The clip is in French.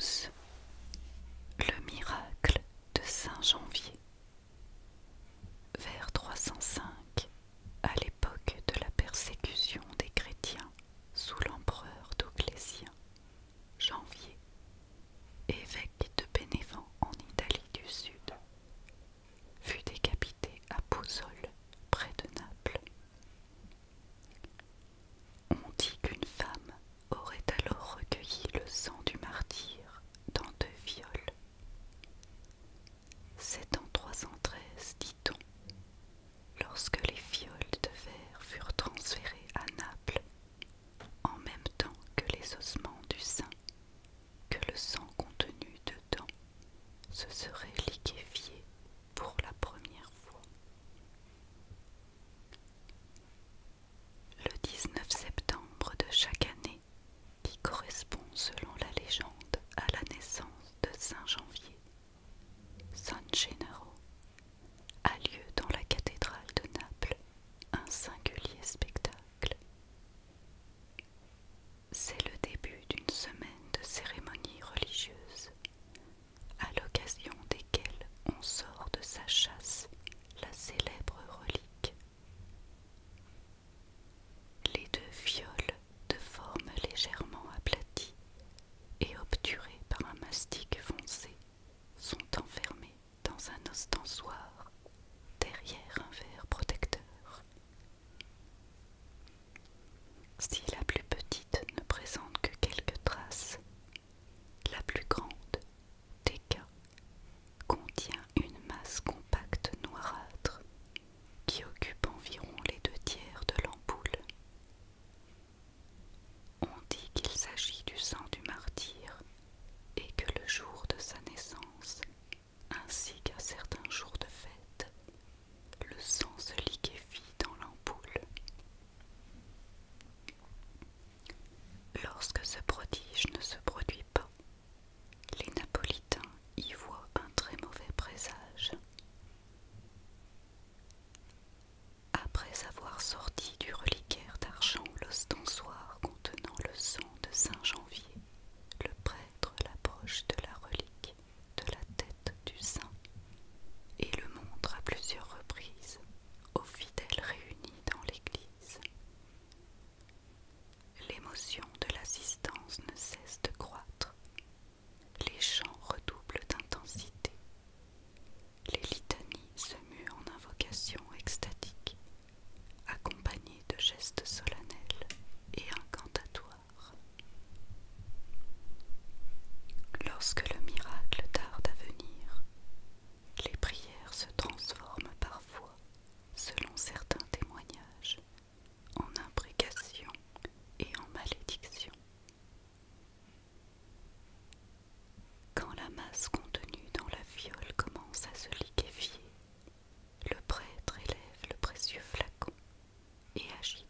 12. Le miracle de Saint Janvier. Vers 305, à l'époque de la persécution des chrétiens sous l'empereur Dioclétien, Janvier, évêque de Bénévent en Italie du Sud, fut décapité à Pouzzole, près de Naples. On dit qu'une femme aurait alors recueilli le sang du martyr dans 2 fioles. C'est en 313, dit-on, lorsque les fioles de verre furent transférées à Naples, en même temps que les ossements du saint, que le sang contenu dedans se serait liquéfié pour la première fois. Le 19 septembre de chaque année, qui correspond selon la légende à la naissance de Saint Janvier, San Gennaro, a lieu dans la cathédrale de Naples un singulier spectacle. C'est le début d'une semaine de cérémonies religieuses, à l'occasion desquelles on sort de sa chasse la célèbre relique. Les 2 fioles, de forme légèrement aplatie et obturées par un mastic foncé, sont enfermées dans un ostensoir derrière un verre protecteur. Si la plus petite ne présente que quelques traces, la plus grande, Déca, contient une masse compacte noirâtre qui occupe environ les 2 tiers de l'ampoule. On dit qu'il s'agit du sang du martyr et que le jour de sa naissance, ainsi qu'à certains jours de fête, le sang se liquéfie dans l'ampoule. Lorsque ce prodige ne se produit pas, les Napolitains y voient un très mauvais présage. Après avoir sorti du reliquaire d'argent l'ostensoir contenant le sang de Saint Janvier, le prêtre l'approche de la relique de la tête du saint et le montre à plusieurs reprises aux fidèles réunis dans l'église. L'émotion de l'assistance ne cesse de croître. Les chants redoublent d'intensité. Les litanies se muent en invocations extatiques, accompagnées de gestes solennels et incantatoires. Lorsque le miracle tarde à venir, les prières se transforment parfois, selon certains témoignages, en imprécations et en malédictions. Quand la masse contenue dans la fiole commence à se liquéfier, le prêtre élève le précieux flacon et agite